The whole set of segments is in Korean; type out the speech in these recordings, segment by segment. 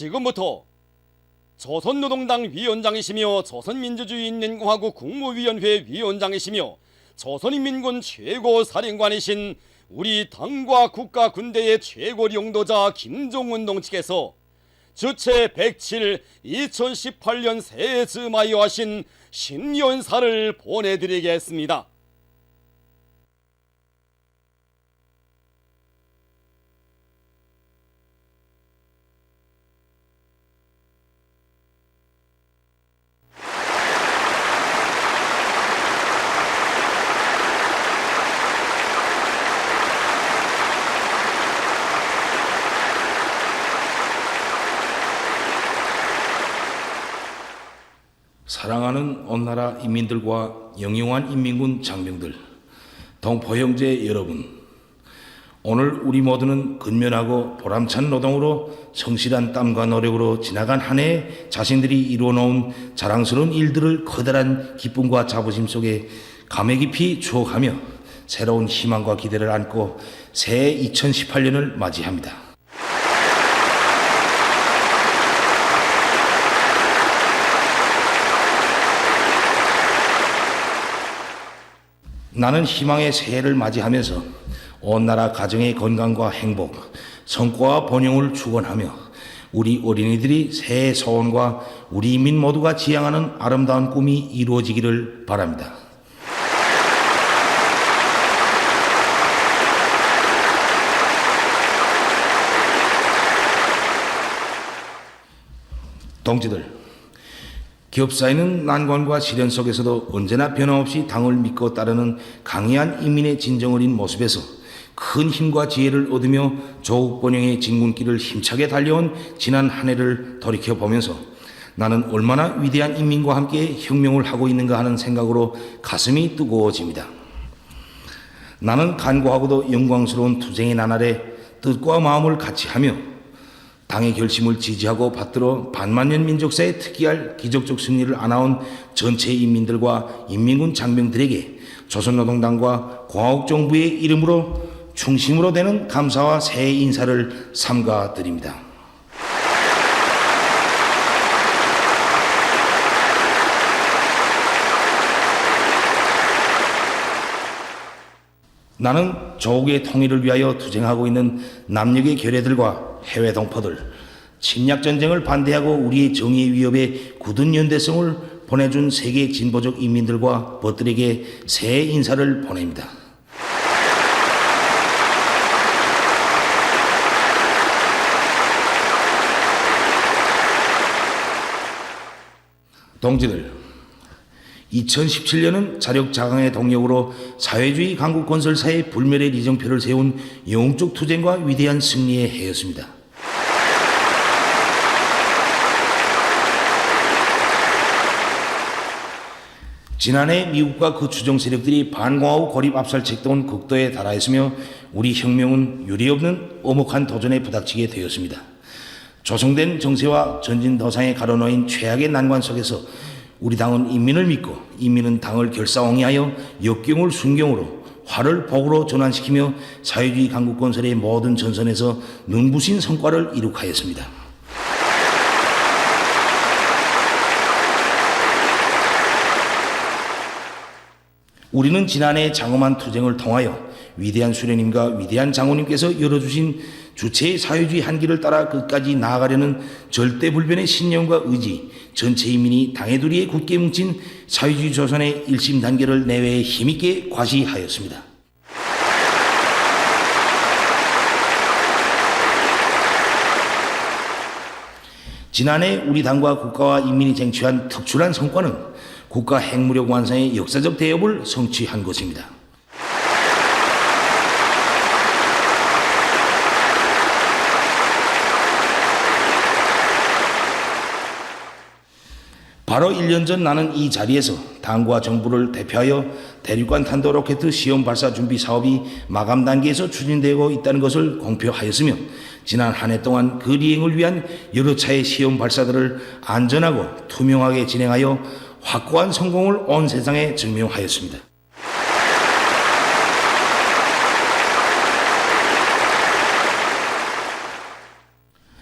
지금부터 조선노동당 위원장이시며 조선민주주의인민공화국 국무위원회 위원장이시며 조선인민군 최고사령관이신 우리 당과 국가 군대의 최고 용도자 김종운동 측에서 주체 107 2018년 새해 즈마이어 하신 신년사를 보내드리겠습니다. 사랑하는 온나라 인민들과 영영한 인민군 장병들, 동포 형제 여러분, 오늘 우리 모두는 근면하고 보람찬 노동으로 성실한 땀과 노력으로 지나간 한 해 자신들이 이루어놓은 자랑스러운 일들을 커다란 기쁨과 자부심 속에 감회 깊이 추억하며 새로운 희망과 기대를 안고 새해 2018년을 맞이합니다. 나는 희망의 새해를 맞이하면서 온 나라 가정의 건강과 행복, 성과와 번영을 축원하며 우리 어린이들이 새해 소원과 우리 인민 모두가 지향하는 아름다운 꿈이 이루어지기를 바랍니다. 동지들, 기업 사회는 난관과 시련 속에서도 언제나 변함없이 당을 믿고 따르는 강인한 인민의 진정 어린 모습에서 큰 힘과 지혜를 얻으며 조국 번영의 진군길을 힘차게 달려온 지난 한 해를 돌이켜보면서 나는 얼마나 위대한 인민과 함께 혁명을 하고 있는가 하는 생각으로 가슴이 뜨거워집니다. 나는 간고하고도 영광스러운 투쟁의 나날에 뜻과 마음을 같이 하며 당의 결심을 지지하고 받들어 반만년 민족사에 특기할 기적적 승리를 안아온 전체 인민들과 인민군 장병들에게 조선노동당과 공화국정부의 이름으로 충심으로 되는 감사와 새해 인사를 삼가 드립니다. 나는 조국의 통일을 위하여 투쟁하고 있는 남녘의 결애들과 해외 동포들, 침략전쟁을 반대하고 우리의 정의의 위협에 굳은 연대성을 보내준 세계 진보적 인민들과 벗들에게 새해 인사를 보냅니다. 동지들, 2017년은 자력자강의 동력으로 사회주의 강국 건설사의 불멸의 리정표를 세운 영웅적 투쟁과 위대한 승리의 해였습니다. 지난해 미국과 그 추종 세력들이 반공화국 고립 압살 책동은 극도에 달하였으며 우리 혁명은 유례없는 엄혹한 도전에 부닥치게 되었습니다. 조성된 정세와 전진도상에 가로놓인 최악의 난관 속에서 우리 당은 인민을 믿고 인민은 당을 결사옹이하여 역경을 순경으로 화를 복으로 전환시키며 사회주의 강국 건설의 모든 전선에서 눈부신 성과를 이룩하였습니다. 우리는 지난해 장엄한 투쟁을 통하여 위대한 수령님과 위대한 장호님께서 열어주신 주체의 사회주의 한길을 따라 끝까지 나아가려는 절대불변의 신념과 의지, 전체 인민이 당의 두리에 굳게 뭉친 사회주의 조선의 일심 단계를 내외에 힘있게 과시하였습니다. 지난해 우리 당과 국가와 인민이 쟁취한 특출한 성과는 국가 핵무력 완성의 역사적 대업을 성취한 것입니다. 바로 1년 전 나는 이 자리에서 당과 정부를 대표하여 대륙간 탄도 로켓 시험 발사 준비 사업이 마감 단계에서 추진되고 있다는 것을 공표하였으며 지난 한 해 동안 그 리행을 위한 여러 차례 시험 발사들을 안전하고 투명하게 진행하여 확고한 성공을 온 세상에 증명하였습니다.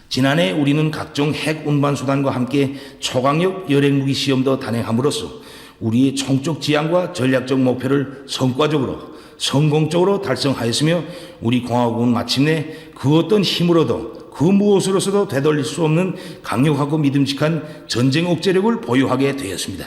지난해 우리는 각종 핵 운반 수단과 함께 초강력 열핵무기 시험도 단행함으로써 우리의 총적 지향과 전략적 목표를 성공적으로 달성하였으며 우리 공화국은 마침내 그 어떤 힘으로도 그 무엇으로서도 되돌릴 수 없는 강력하고 믿음직한 전쟁 억제력을 보유하게 되었습니다.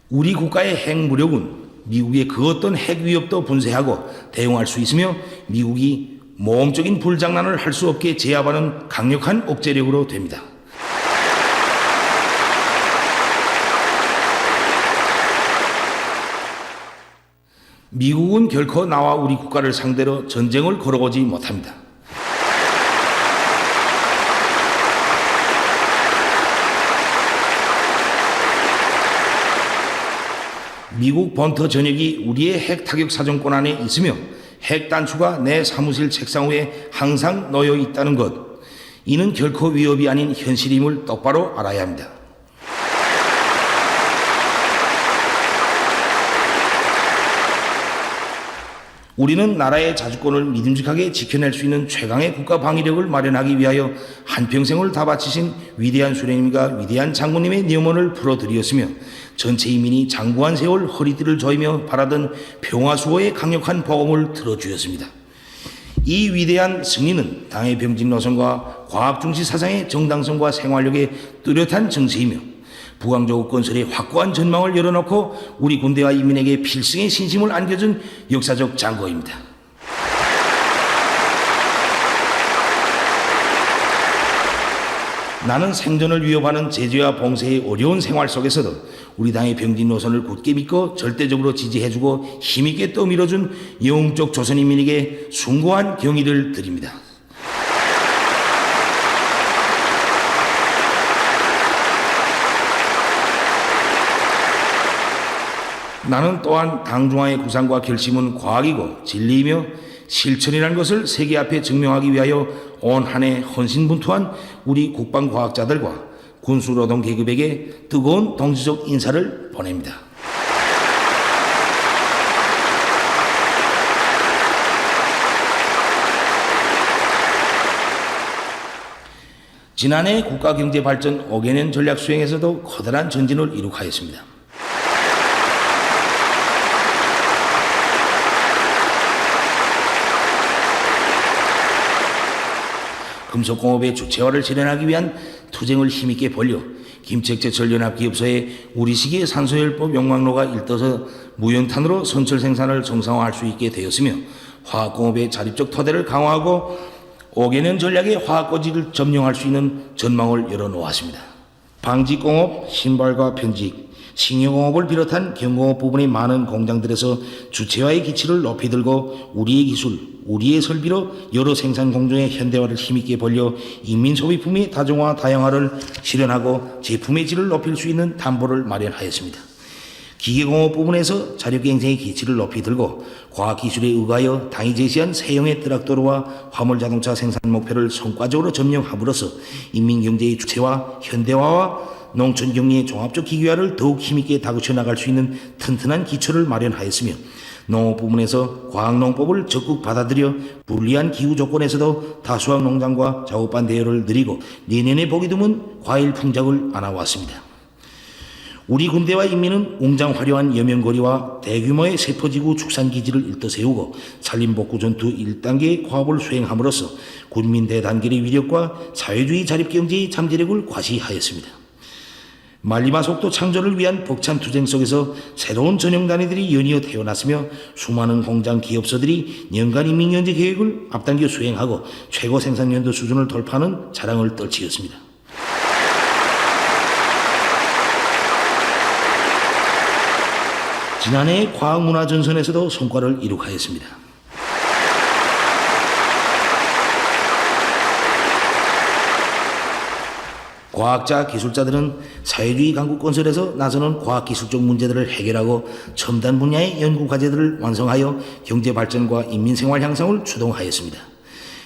우리 국가의 핵무력은 미국의 그 어떤 핵 위협도 분쇄하고 대응할 수 있으며 미국이 모험적인 불장난을 할 수 없게 제압하는 강력한 억제력으로 됩니다. 미국은 결코 나와 우리 국가를 상대로 전쟁을 걸어오지 못합니다. 미국 본토 전역이 우리의 핵 타격 사정권 안에 있으며 핵 단추가 내 사무실 책상 위에 항상 놓여 있다는 것, 이는 결코 위협이 아닌 현실임을 똑바로 알아야 합니다. 우리는 나라의 자주권을 믿음직하게 지켜낼 수 있는 최강의 국가 방위력을 마련하기 위하여 한평생을 다 바치신 위대한 수령님과 위대한 장군님의 염원을 풀어드리었으며 전체 인민이 장구한 세월 허리띠를 조이며 바라던 평화수호의 강력한 보험을 들어주었습니다. 이 위대한 승리는 당의 병진 노선과 과학중시 사상의 정당성과 생활력의 뚜렷한 증세이며 부강조국 건설의 확고한 전망을 열어놓고 우리 군대와 인민에게 필승의 신심을 안겨준 역사적 장거입니다. 나는 생존을 위협하는 제재와 봉쇄의 어려운 생활 속에서도 우리 당의 병진 노선을 굳게 믿고 절대적으로 지지해주고 힘있게 떠밀어준 영웅적 조선인민에게 숭고한 경의를 드립니다. 나는 또한 당중앙의 구상과 결심은 과학이고 진리이며 실천이라는 것을 세계 앞에 증명하기 위하여 온 한 해 헌신분투한 우리 국방과학자들과 군수노동 계급에게 뜨거운 동지적 인사를 보냅니다. 지난해 국가경제발전 5개년 전략 수행에서도 커다란 전진을 이룩하였습니다. 금속공업의 주체화를 실현하기 위한 투쟁을 힘있게 벌려 김책제철연합기업소의 우리식의 산소열법 용광로가 일떠서 무연탄으로 선철 생산을 정상화할 수 있게 되었으며 화학공업의 자립적 토대를 강화하고 5개년 전략의 화학고지를 점령할 수 있는 전망을 열어놓았습니다. 방직공업, 신발과 편직, 식료공업을 비롯한 경공업 부분의 많은 공장들에서 주체화의 기치를 높이 들고 우리의 기술, 우리의 설비로 여러 생산 공정의 현대화를 힘있게 벌려 인민소비품의 다중화, 다양화를 실현하고 제품의 질을 높일 수 있는 담보를 마련하였습니다. 기계공업 부분에서 자력경쟁의 기치를 높이 들고 과학기술에 의하여 당이 제시한 세형의 트럭도로와 화물자동차 생산 목표를 성과적으로 점령함으로써 인민경제의 주체화, 현대화와 농촌경리의 종합적 기계화를 더욱 힘있게 다그쳐 나갈 수 있는 튼튼한 기초를 마련하였으며 농업 부문에서 과학농법을 적극 받아들여 불리한 기후 조건에서도 다수학 농장과 작업반 대여를 늘리고 내년에 보기 드문 과일 풍작을 안아왔습니다. 우리 군대와 인민은 웅장 화려한 여명거리와 대규모의 세포지구 축산기지를 일떠세우고 산림복구 전투 1단계의 과업을 수행함으로써 군민 대단결의 위력과 사회주의 자립경제의 잠재력을 과시하였습니다. 말리마 속도 창조를 위한 벅찬 투쟁 속에서 새로운 전형 단위들이 연이어 태어났으며 수많은 공장 기업소들이 연간 인민경제 계획을 앞당겨 수행하고 최고 생산연도 수준을 돌파하는 자랑을 떨치었습니다. 지난해 과학문화전선에서도 성과를 이룩하였습니다. 과학자, 기술자들은 사회주의 강국 건설에서 나서는 과학기술적 문제들을 해결하고 첨단 분야의 연구과제들을 완성하여 경제발전과 인민생활 향상을 추동하였습니다.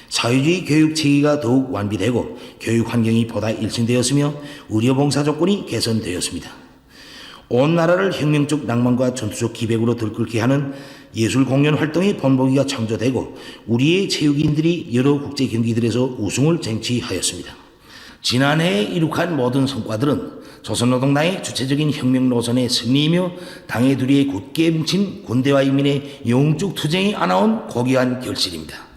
사회주의 교육체계가 더욱 완비되고 교육환경이 보다 일진되었으며 의료봉사 조건이 개선되었습니다. 온 나라를 혁명적 낭만과 전투적 기백으로 들끓게 하는 예술 공연 활동의 번복이가 창조되고 우리의 체육인들이 여러 국제 경기들에서 우승을 쟁취하였습니다. 지난해에 이룩한 모든 성과들은 조선노동당의 주체적인 혁명 노선의 승리이며 당의 두리에 굳게 뭉친 군대와 인민의 영웅적 투쟁이 안아온 고귀한 결실입니다.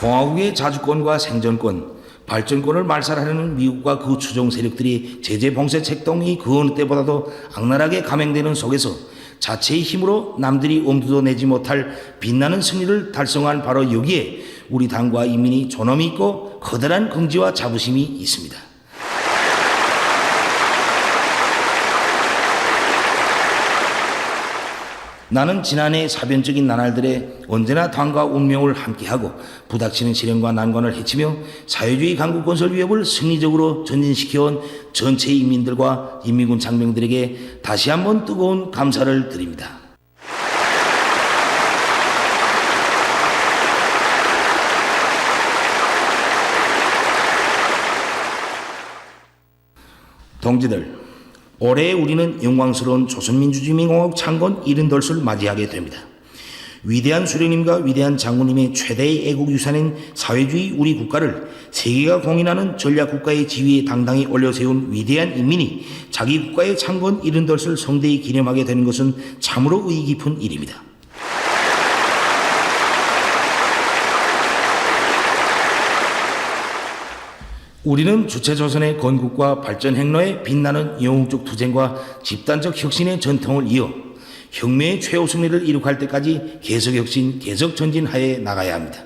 공화국의 자주권과 생존권, 발전권을 말살하려는 미국과 그 추종 세력들이 제재 봉쇄 책동이 그 어느 때보다도 악랄하게 감행되는 속에서 자체의 힘으로 남들이 엄두도 내지 못할 빛나는 승리를 달성한 바로 여기에 우리 당과 인민이 존엄이 있고 커다란 긍지와 자부심이 있습니다. 나는 지난해 사변적인 나날들에 언제나 당과 운명을 함께하고 부닥치는 시련과 난관을 헤치며 사회주의 강국 건설 위협을 승리적으로 전진시켜온 전체 인민들과 인민군 장병들에게 다시 한번 뜨거운 감사를 드립니다. 동지들, 올해 우리는 영광스러운 조선민주주의민공화국 창건 70돌을 맞이하게 됩니다. 위대한 수령님과 위대한 장군님의 최대의 애국유산인 사회주의 우리 국가를 세계가 공인하는 전략국가의 지위에 당당히 올려세운 위대한 인민이 자기 국가의 창건 70돌을 성대히 기념하게 되는 것은 참으로 의의 깊은 일입니다. 우리는 주체조선의 건국과 발전 행로에 빛나는 영웅적 투쟁과 집단적 혁신의 전통을 이어 혁명의 최후 승리를 이룩할 때까지 계속 혁신, 계속 전진하여 나가야 합니다.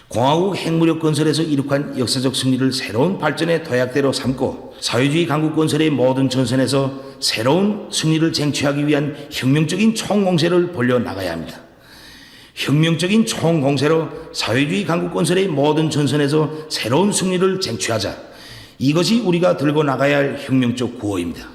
공화국 핵무력 건설에서 이룩한 역사적 승리를 새로운 발전의 도약대로 삼고 사회주의 강국 건설의 모든 전선에서 새로운 승리를 쟁취하기 위한 혁명적인 총공세를 벌려 나가야 합니다. 혁명적인 총공세로 사회주의 강국 건설의 모든 전선에서 새로운 승리를 쟁취하자. 이것이 우리가 들고 나가야 할 혁명적 구호입니다.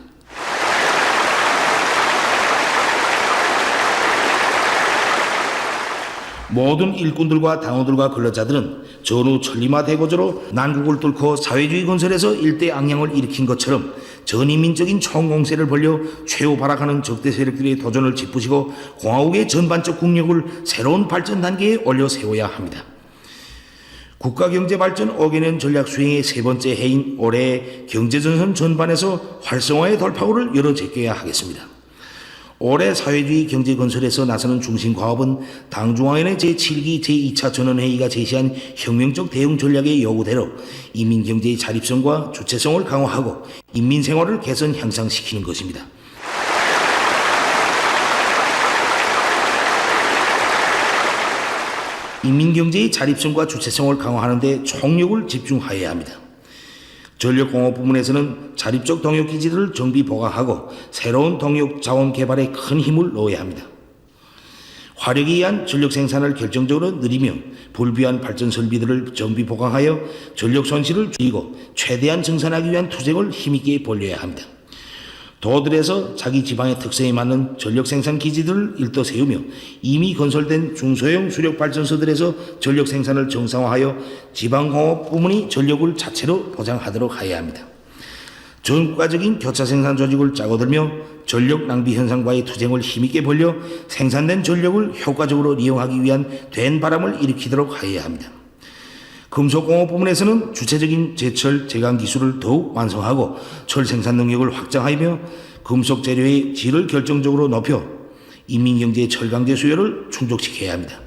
모든 일꾼들과 당원들과 근로자들은 전후 천리마 대고조로 난국을 뚫고 사회주의 건설에서 일대 악량을 일으킨 것처럼 전인민적인 총공세를 벌려 최후 발악하는 적대 세력들의 도전을 짚으시고 공화국의 전반적 국력을 새로운 발전 단계에 올려 세워야 합니다. 국가경제발전 5개년 전략 수행의 세 번째 해인 올해 경제전선 전반에서 활성화의 돌파구를 열어 제껴야 하겠습니다. 올해 사회주의 경제건설에서 나서는 중심과업은 당중앙위원회 제7기 제2차 전원회의가 제시한 혁명적 대응 전략의 요구대로 인민경제의 자립성과 주체성을 강화하고 인민생활을 개선 향상시키는 것입니다. 인민경제의 자립성과 주체성을 강화하는 데 총력을 집중하여야 합니다. 전력공업 부문에서는 자립적 동력기지들을 정비 보강하고 새로운 동력 자원 개발에 큰 힘을 넣어야 합니다. 화력에 의한 전력 생산을 결정적으로 늘리며 불비한 발전 설비들을 정비 보강하여 전력 손실을 줄이고 최대한 증산하기 위한 투쟁을 힘있게 벌여야 합니다. 도들에서 자기 지방의 특성에 맞는 전력 생산 기지들을 일도 세우며 이미 건설된 중소형 수력 발전소들에서 전력 생산을 정상화하여 지방공업 부문이 전력을 자체로 보장하도록 해야 합니다. 전국가적인 교차 생산 조직을 짜고들며 전력 낭비 현상과의 투쟁을 힘있게 벌려 생산된 전력을 효과적으로 이용하기 위한 된 바람을 일으키도록 해야 합니다. 금속공업 부문에서는 주체적인 제철 제강 기술을 더욱 완성하고 철 생산 능력을 확장하며 금속 재료의 질을 결정적으로 높여 인민경제의 철강제 수요를 충족시켜야 합니다.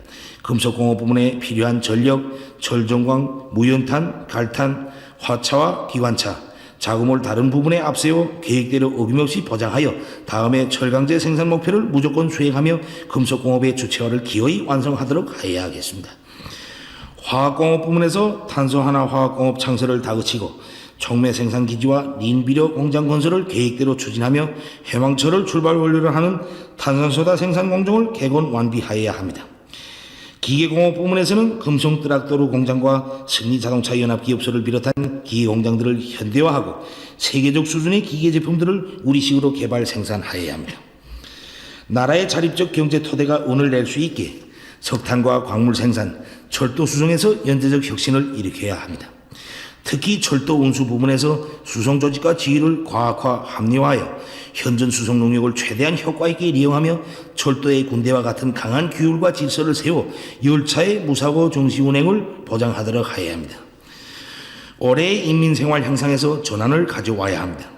금속공업 부문에 필요한 전력, 철종광, 무연탄, 갈탄, 화차와 기관차, 자금을 다른 부분에 앞세워 계획대로 어김없이 보장하여 다음에 철강제 생산 목표를 무조건 수행하며 금속공업의 주체화를 기어이 완성하도록 해야 하겠습니다. 화학공업 부문에서 탄소하나 화학공업 창설을 다그치고 촉매 생산기지와 린비료 공장 건설을 계획대로 추진하며 해망철을 출발 원료로 하는 탄산소다 생산 공정을 개건 완비하여야 합니다. 기계공업 부문에서는 금속 트락토르 공장과 승리자동차연합기업소를 비롯한 기계공장들을 현대화하고 세계적 수준의 기계 제품들을 우리식으로 개발 생산하여야 합니다. 나라의 자립적 경제 토대가 운을 낼 수 있게 석탄과 광물 생산, 철도 수송에서 연대적 혁신을 일으켜야 합니다. 특히 철도 운수 부분에서 수송 조직과 지휘를 과학화 합리화하여 현존 수송 능력을 최대한 효과 있게 이용하며 철도의 군대와 같은 강한 규율과 질서를 세워 열차의 무사고 정시 운행을 보장하도록 하여야 합니다. 올해의 인민생활 향상에서 전환을 가져와야 합니다.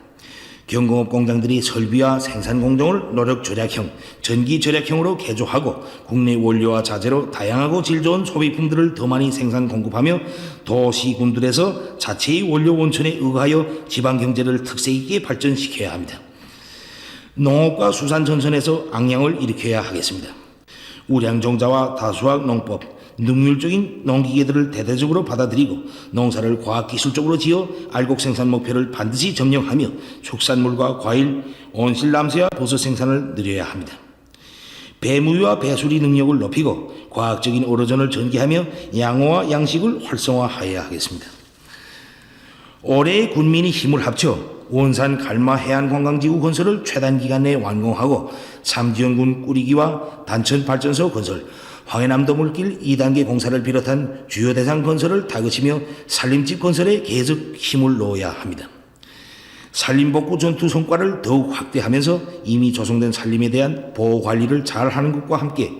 경공업 공장들이 설비와 생산 공정을 노력 절약형, 전기 절약형으로 개조하고 국내 원료와 자재로 다양하고 질 좋은 소비품들을 더 많이 생산 공급하며 도시군들에서 자체의 원료 원천에 의거하여 지방 경제를 특색 있게 발전시켜야 합니다. 농업과 수산 전선에서 악량을 일으켜야 하겠습니다. 우량종자와 다수학 농법, 능률적인 농기계들을 대대적으로 받아들이고 농사를 과학기술적으로 지어 알곡 생산 목표를 반드시 점령하며 축산물과 과일, 온실남새와 버섯 생산을 늘려야 합니다. 배무위와 배수리 능력을 높이고 과학적인 어로전을 전개하며 양호와 양식을 활성화하여야 하겠습니다. 올해 군민이 힘을 합쳐 원산 갈마 해안관광지구 건설을 최단 기간 내에 완공하고 삼지연군 꾸리기와 단천 발전소 건설, 황해남도 물길 2단계 공사를 비롯한 주요 대상 건설을 다그치며 산림집 건설에 계속 힘을 넣어야 합니다. 산림복구 전투 성과를 더욱 확대하면서 이미 조성된 산림에 대한 보호관리를 잘하는 것과 함께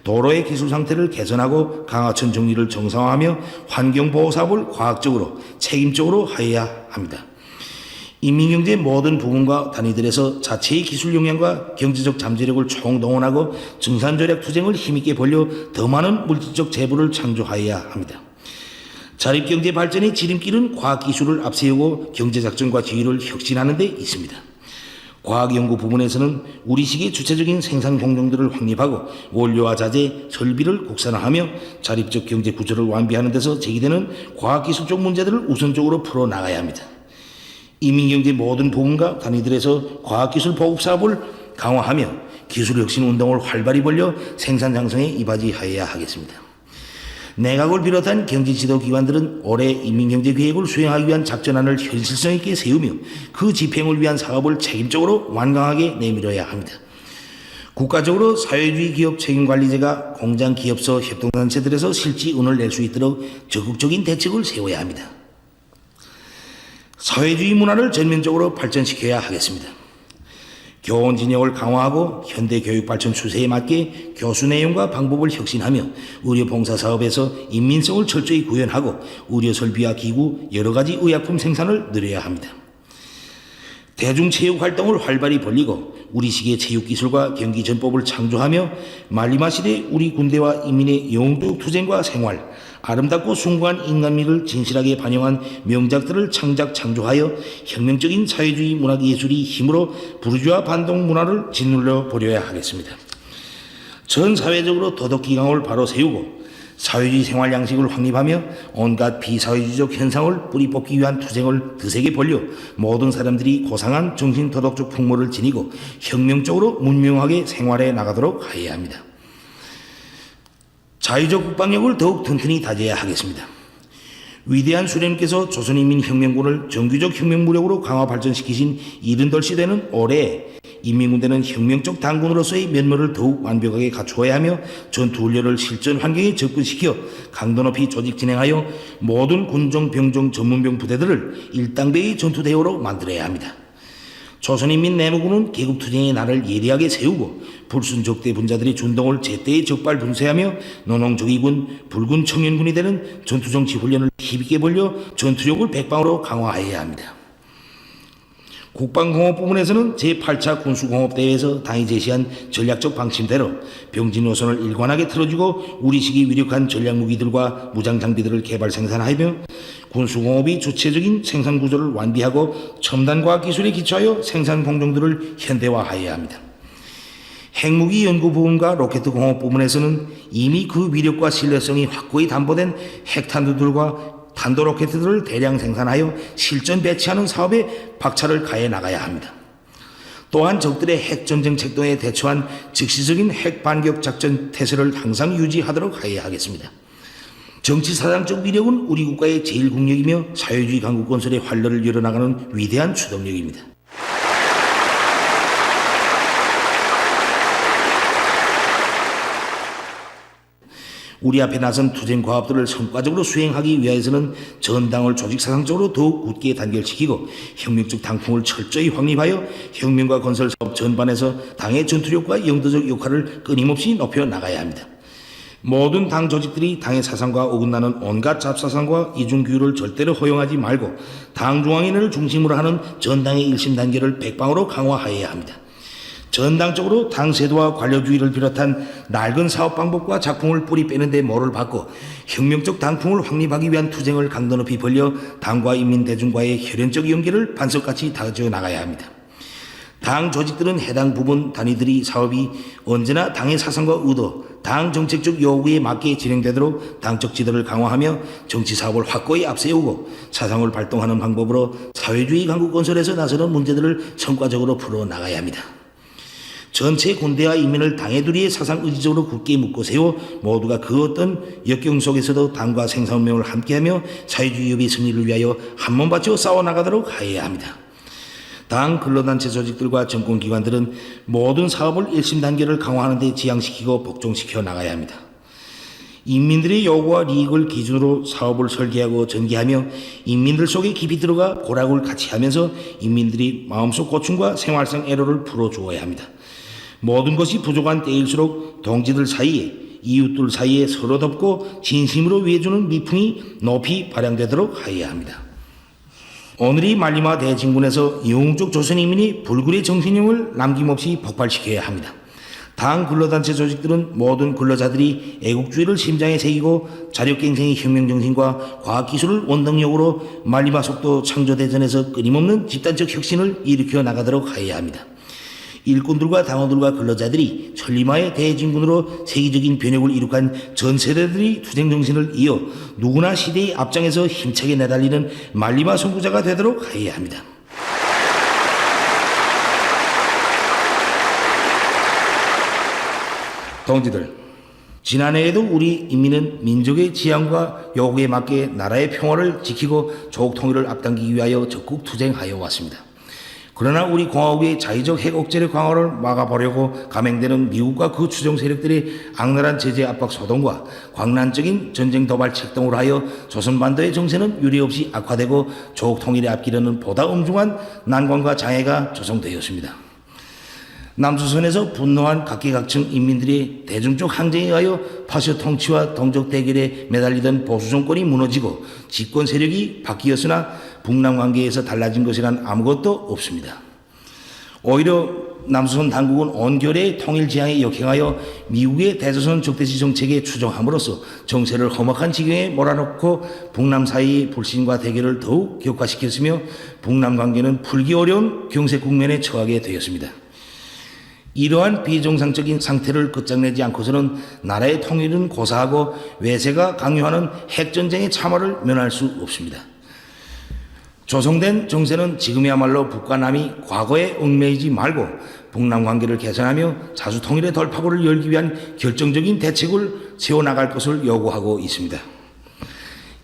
도로의 기술 상태를 개선하고 강하천 정리를 정상화하며 환경보호사업을 과학적으로 책임적으로 하여야 합니다. 인민경제 모든 부분과 단위들에서 자체의 기술 역량과 경제적 잠재력을 총동원하고 증산절약 투쟁을 힘있게 벌려 더 많은 물질적 재물을 창조하여야 합니다. 자립경제 발전의 지름길은 과학기술을 앞세우고 경제작전과 지휘를 혁신하는 데 있습니다. 과학연구 부분에서는 우리식의 주체적인 생산 공정들을 확립하고 원료와 자재, 설비를 국산화하며 자립적 경제 구조를 완비하는 데서 제기되는 과학기술적 문제들을 우선적으로 풀어나가야 합니다. 인민경제 모든 부분과 단위들에서 과학기술 보급사업을 강화하며 기술혁신운동을 활발히 벌려 생산장성에 이바지하여야 하겠습니다. 내각을 비롯한 경제지도기관들은 올해 인민경제계획을 수행하기 위한 작전안을 현실성 있게 세우며 그 집행을 위한 사업을 책임적으로 완강하게 내밀어야 합니다. 국가적으로 사회주의 기업 책임관리제가 공장기업소 협동단체들에서 실지운을 낼 수 있도록 적극적인 대책을 세워야 합니다. 사회주의 문화를 전면적으로 발전시켜야 하겠습니다. 교원 진영을 강화하고 현대 교육 발전 추세에 맞게 교수 내용과 방법을 혁신하며 의료 봉사 사업에서 인민성을 철저히 구현하고 의료 설비와 기구, 여러 가지 의약품 생산을 늘려야 합니다. 대중체육 활동을 활발히 벌리고 우리식의 체육기술과 경기전법을 창조하며 말리마 시대 우리 군대와 인민의 영웅적 투쟁과 생활, 아름답고 숭고한 인간미를 진실하게 반영한 명작들을 창조하여 혁명적인 사회주의 문화예술이 힘으로 부르주아 반동 문화를 짓눌러 버려야 하겠습니다. 전 사회적으로 도덕기강을 바로 세우고 사회주의 생활 양식을 확립하며 온갖 비사회주의적 현상을 뿌리 뽑기 위한 투쟁을 드세게 벌려 모든 사람들이 고상한 정신 도덕적 풍모를 지니고 혁명적으로 문명하게 생활해 나가도록 하여야 합니다. 자유적 국방력을 더욱 튼튼히 다져야 하겠습니다. 위대한 수령님께서 조선인민혁명군을 정규적 혁명무력으로 강화 발전시키신 78시 되는 올해 인민군대는 혁명적 당군으로서의 면모를 더욱 완벽하게 갖추어야 하며 전투훈련을 실전 환경에 접근시켜 강도 높이 조직 진행하여 모든 군종, 병종, 전문병 부대들을 일당배의 전투대우로 만들어야 합니다. 조선인민 내무군은 계급투쟁의 날을 예리하게 세우고 불순적대 분자들의 준동을 제때에 적발 분쇄하며 노농적이군, 붉은 청년군이 되는 전투정치 훈련을 힘있게 벌려 전투력을 백방으로 강화해야 합니다. 국방공업 부문에서는 제8차 군수공업대회에서 당이 제시한 전략적 방침대로 병진 노선을 일관하게 틀어주고 우리식의 위력한 전략무기들과 무장장비들을 개발 생산하며 군수공업이 주체적인 생산구조를 완비하고 첨단과학기술에 기초하여 생산공정들을 현대화하여야 합니다. 핵무기 연구 부분과 로켓 공업 부문에서는 이미 그 위력과 신뢰성이 확고히 담보된 핵탄두들과 탄도 로켓들을 대량 생산하여 실전 배치하는 사업에 박차를 가해 나가야 합니다. 또한 적들의 핵전쟁 책도에 대처한 즉시적인 핵반격 작전 태세를 항상 유지하도록 하여야 하겠습니다. 정치사상적 위력은 우리 국가의 제1국력이며 사회주의 강국 건설의 활로를 열어나가는 위대한 추동력입니다. 우리 앞에 나선 투쟁 과업들을 성과적으로 수행하기 위해서는 전당을 조직사상적으로 더욱 굳게 단결시키고 혁명적 당풍을 철저히 확립하여 혁명과 건설 사업 전반에서 당의 전투력과 영도적 역할을 끊임없이 높여 나가야 합니다. 모든 당 조직들이 당의 사상과 어긋나는 온갖 잡사상과 이중규율을 절대로 허용하지 말고 당 중앙위원회를 중심으로 하는 전당의 일심 단계를 백방으로 강화하여야 합니다. 전당적으로 당 세도와 관료주의를 비롯한 낡은 사업 방법과 작풍을 뿌리 빼는 데 모를 받고 혁명적 당풍을 확립하기 위한 투쟁을 강도 높이 벌려 당과 인민 대중과의 혈연적 연계를 반석같이 다져 나가야 합니다. 당 조직들은 해당 부분 단위들이 사업이 언제나 당의 사상과 의도, 당 정책적 요구에 맞게 진행되도록 당적 지도를 강화하며 정치 사업을 확고히 앞세우고 사상을 발동하는 방법으로 사회주의 강국 건설에서 나서는 문제들을 성과적으로 풀어나가야 합니다. 전체 군대와 인민을 당의 두리에 사상 의지적으로 굳게 묶고 세워 모두가 그 어떤 역경 속에서도 당과 생사운명을 함께하며 사회주의 협의 승리를 위하여 한몸 바쳐 싸워나가도록 하여야 합니다. 당 근로단체 조직들과 정권기관들은 모든 사업을 일심 단계를 강화하는 데 지향시키고 복종시켜 나가야 합니다. 인민들의 요구와 이익을 기준으로 사업을 설계하고 전개하며 인민들 속에 깊이 들어가 고락을 같이 하면서 인민들이 마음속 고충과 생활상 애로를 풀어주어야 합니다. 모든 것이 부족한 때일수록 동지들 사이에 이웃들 사이에 서로 돕고 진심으로 위해주는 미풍이 높이 발양되도록 하여야 합니다. 오늘이 만리마 대진군에서 영웅적 조선인민이 불굴의 정신력을 남김없이 폭발시켜야 합니다. 당 근로단체 조직들은 모든 근로자들이 애국주의를 심장에 새기고 자력갱생의 혁명정신과 과학기술을 원동력으로 만리마 속도 창조대전에서 끊임없는 집단적 혁신을 일으켜 나가도록 하여야 합니다. 일꾼들과 당원들과 근로자들이 천리마의 대진군으로 세계적인 변혁을 이룩한 전 세대들이 투쟁정신을 이어 누구나 시대의 앞장에서 힘차게 내달리는 만리마 선구자가 되도록 하여야 합니다. 동지들, 지난해에도 우리 인민은 민족의 지향과 요구에 맞게 나라의 평화를 지키고 조국 통일을 앞당기기 위하여 적극 투쟁하여 왔습니다. 그러나 우리 공화국의 자의적 핵 억제의 강화를 막아보려고 감행되는 미국과 그 추종 세력들의 악랄한 제재 압박 소동과 광란적인 전쟁 도발 책동으로 하여 조선반도의 정세는 유례없이 악화되고 조국 통일의 앞길에는 보다 엄중한 난관과 장애가 조성되었습니다. 남조선에서 분노한 각계각층 인민들이 대중적 항쟁에 의하여 파쇼 통치와 동족 대결에 매달리던 보수 정권이 무너지고 집권 세력이 바뀌었으나 북남 관계에서 달라진 것이란 아무것도 없습니다. 오히려 남조선 당국은 온결의 통일 지향에 역행하여 미국의 대조선 적대시 정책에 추종함으로써 정세를 험악한 지경에 몰아넣고 북남 사이의 불신과 대결을 더욱 격화시켰으며 북남 관계는 풀기 어려운 경색 국면에 처하게 되었습니다. 이러한 비정상적인 상태를 끝장내지 않고서는 나라의 통일은 고사하고 외세가 강요하는 핵전쟁의 참화를 면할 수 없습니다. 조성된 정세는 지금이야말로 북과 남이 과거에 얽매이지 말고 북남 관계를 개선하며 자주통일의 돌파구를 열기 위한 결정적인 대책을 세워나갈 것을 요구하고 있습니다.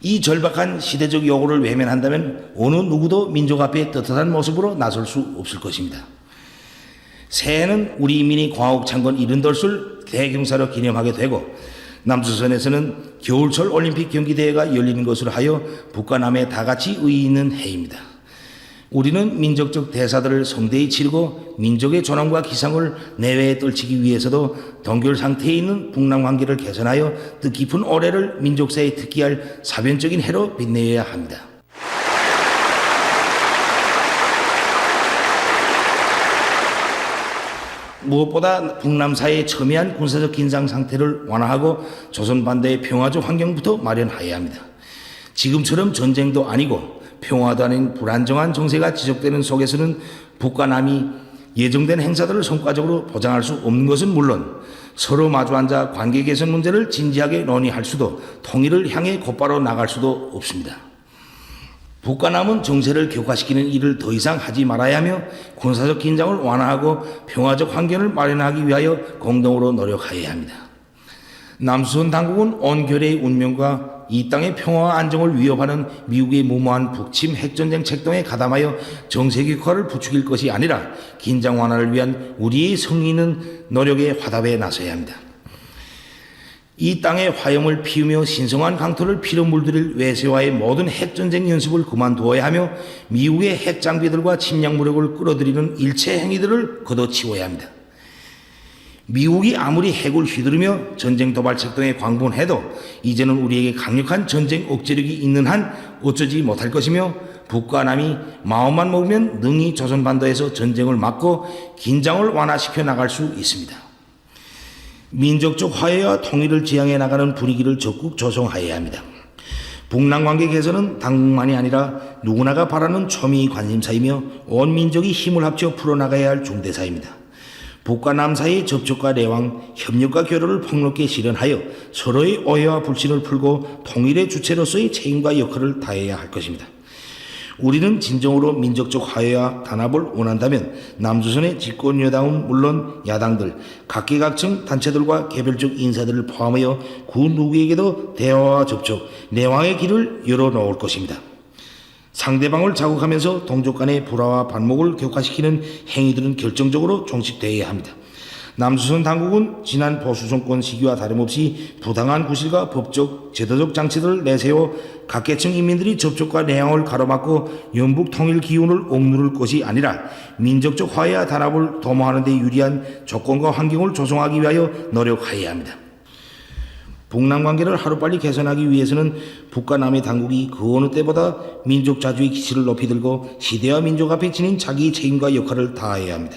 이 절박한 시대적 요구를 외면한다면 어느 누구도 민족 앞에 떳떳한 모습으로 나설 수 없을 것입니다. 새해에는 우리 인민이 광화국 창건 70돌을 대경사로 기념하게 되고 남조선에서는 겨울철 올림픽 경기대회가 열리는 것으로 하여 북과 남에 다같이 의의 있는 해입니다. 우리는 민족적 대사들을 성대히 치르고 민족의 존엄과 기상을 내외에 떨치기 위해서도 동결 상태에 있는 북남 관계를 개선하여 뜻깊은 올해를 민족사에 특기할 사변적인 해로 빛내야 합니다. 무엇보다 북남 사이의 첨예한 군사적 긴장 상태를 완화하고 조선 반도의 평화적 환경부터 마련하여야 합니다. 지금처럼 전쟁도 아니고 평화도 아닌 불안정한 정세가 지속되는 속에서는 북과 남이 예정된 행사들을 성과적으로 보장할 수 없는 것은 물론 서로 마주 앉아 관계 개선 문제를 진지하게 논의할 수도 통일을 향해 곧바로 나갈 수도 없습니다. 북과 남은 정세를 격화시키는 일을 더 이상 하지 말아야 하며 군사적 긴장을 완화하고 평화적 환경을 마련하기 위하여 공동으로 노력하여야 합니다. 남조선 당국은 온결의 운명과 이 땅의 평화와 안정을 위협하는 미국의 무모한 북침 핵전쟁 책동에 가담하여 정세 격화를 부추길 것이 아니라 긴장 완화를 위한 우리의 성의 있는 노력에 화답에 나서야 합니다. 이 땅에 화염을 피우며 신성한 강토를 피로 물들일 외세와의 모든 핵전쟁 연습을 그만두어야 하며 미국의 핵장비들과 침략 무력을 끌어들이는 일체 행위들을 걷어치워야 합니다. 미국이 아무리 핵을 휘두르며 전쟁 도발책 등에 광분해도 이제는 우리에게 강력한 전쟁 억제력이 있는 한 어쩌지 못할 것이며 북과 남이 마음만 먹으면 능히 조선반도에서 전쟁을 막고 긴장을 완화시켜 나갈 수 있습니다. 민족적 화해와 통일을 지향해 나가는 분위기를 적극 조성하여야 합니다. 북남 관계 개선은 당국만이 아니라 누구나가 바라는 초미의 관심사이며 온 민족이 힘을 합쳐 풀어나가야 할 중대사입니다. 북과 남 사이의 접촉과 내왕, 협력과 교류를 폭넓게 실현하여 서로의 오해와 불신을 풀고 통일의 주체로서의 책임과 역할을 다해야 할 것입니다. 우리는 진정으로 민족적 화해와 단합을 원한다면 남조선의 집권 여당은 물론 야당들, 각계각층 단체들과 개별적 인사들을 포함하여 그 누구에게도 대화와 접촉, 내왕의 길을 열어놓을 것입니다. 상대방을 자극하면서 동족 간의 불화와 반목을 격화시키는 행위들은 결정적으로 종식되어야 합니다. 남조선 당국은 지난 보수정권 시기와 다름없이 부당한 구실과 법적, 제도적 장치들을 내세워 각계층 인민들이 접촉과 내항을 가로막고 영북 통일 기운을 억누를 것이 아니라 민족적 화해와 단합을 도모하는 데 유리한 조건과 환경을 조성하기 위하여 노력하여야 합니다. 북남 관계를 하루빨리 개선하기 위해서는 북과 남의 당국이 그 어느 때보다 민족 자주의 기치를 높이 들고 시대와 민족 앞에 지닌 자기의 책임과 역할을 다해야 합니다.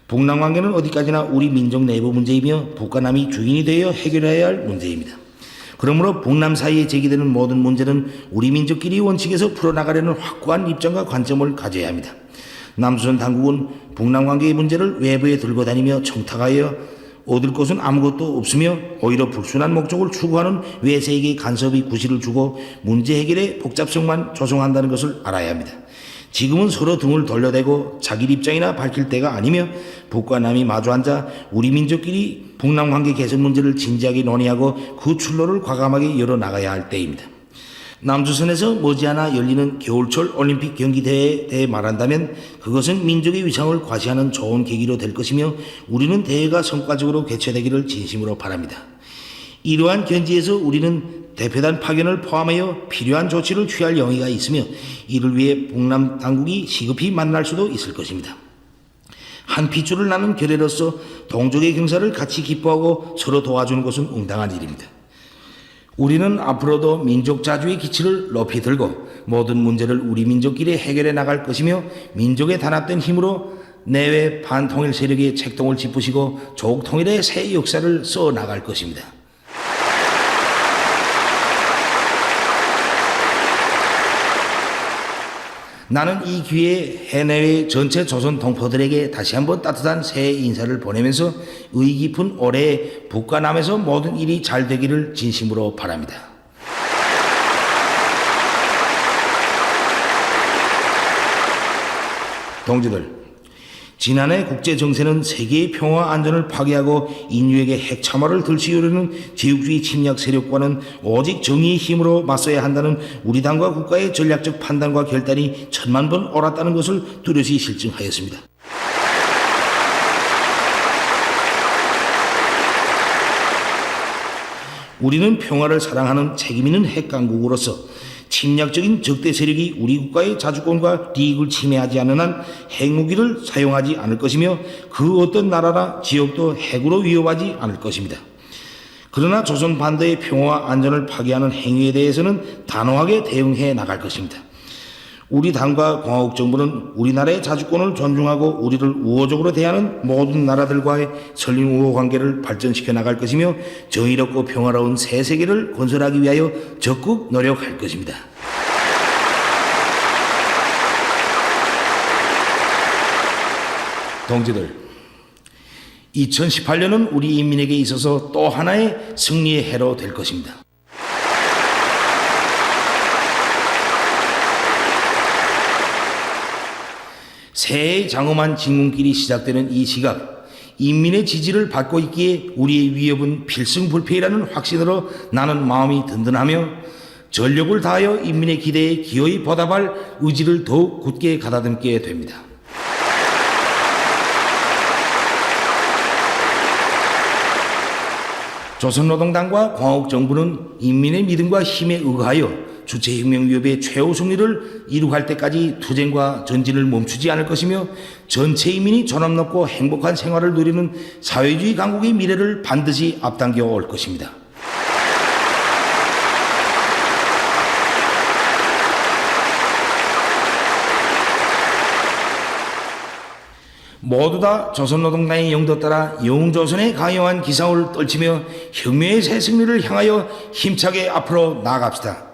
북남 관계는 어디까지나 우리 민족 내부 문제이며 북과 남이 주인이 되어 해결해야 할 문제입니다. 그러므로 북남 사이에 제기되는 모든 문제는 우리 민족끼리 원칙에서 풀어나가려는 확고한 입장과 관점을 가져야 합니다. 남조선 당국은 북남 관계의 문제를 외부에 들고 다니며 청탁하여 얻을 것은 아무것도 없으며 오히려 불순한 목적을 추구하는 외세에게 간섭의 구실을 주고 문제 해결의 복잡성만 조성한다는 것을 알아야 합니다. 지금은 서로 등을 돌려대고 자기 입장이나 밝힐 때가 아니며 북과 남이 마주 앉아 우리 민족끼리 북남 관계 개선 문제를 진지하게 논의하고 그 출로를 과감하게 열어나가야 할 때입니다. 남조선에서 머지않아 열리는 겨울철 올림픽 경기대회에 대해 말한다면 그것은 민족의 위상을 과시하는 좋은 계기로 될 것이며 우리는 대회가 성과적으로 개최되기를 진심으로 바랍니다. 이러한 견지에서 우리는 대표단 파견을 포함하여 필요한 조치를 취할 용의가 있으며 이를 위해 북남 당국이 시급히 만날 수도 있을 것입니다. 한 핏줄을 나눈 결례로서 동족의 경사를 같이 기뻐하고 서로 도와주는 것은 응당한 일입니다. 우리는 앞으로도 민족 자주의 기치를 높이 들고 모든 문제를 우리 민족끼리 해결해 나갈 것이며 민족의 단합된 힘으로 내외 반통일 세력의 책동을 짚으시고 조국 통일의 새 역사를 써 나갈 것입니다. 나는 이 기회에 해내외 전체 조선 동포들에게 다시 한번 따뜻한 새해 인사를 보내면서 의의 깊은 올해 북과 남에서 모든 일이 잘 되기를 진심으로 바랍니다. 동지들, 지난해 국제정세는 세계의 평화와 안전을 파괴하고 인류에게 핵참화를 들시우려는 제국주의 침략 세력과는 오직 정의의 힘으로 맞서야 한다는 우리 당과 국가의 전략적 판단과 결단이 천만 번 옳았다는 것을 뚜렷이 실증하였습니다. 우리는 평화를 사랑하는 책임 있는 핵강국으로서 침략적인 적대 세력이 우리 국가의 자주권과利益을 침해하지 않는 한 핵무기를 사용하지 않을 것이며 그 어떤 나라나 지역도 핵으로 위협하지 않을 것입니다. 그러나 조선 반도의 평화와 안전을 파괴하는 행위에 대해서는 단호하게 대응해 나갈 것입니다. 우리 당과 공화국 정부는 우리나라의 자주권을 존중하고 우리를 우호적으로 대하는 모든 나라들과의 설린 우호 관계를 발전시켜 나갈 것이며 정의롭고 평화로운 새 세계를 건설하기 위하여 적극 노력할 것입니다. 동지들, 2018년은 우리 인민에게 있어서 또 하나의 승리의 해로 될 것입니다. 새해의 장엄한 진군길이 시작되는 이 시각, 인민의 지지를 받고 있기에 우리의 위협은 필승불패이라는 확신으로 나는 마음이 든든하며 전력을 다하여 인민의 기대에 기어이 보답할 의지를 더욱 굳게 가다듬게 됩니다. 조선노동당과 광옥정부는 인민의 믿음과 힘에 의하여 주체혁명위협의 최후 승리를 이룩할 때까지 투쟁과 전진을 멈추지 않을 것이며 전체 인민이 존엄롭고 행복한 생활을 누리는 사회주의 강국의 미래를 반드시 앞당겨 올 것입니다. 모두 다 조선노동당의 영도 따라 영조선의 강요한 기사를 떨치며 혁명의 새 승리를 향하여 힘차게 앞으로 나아갑시다.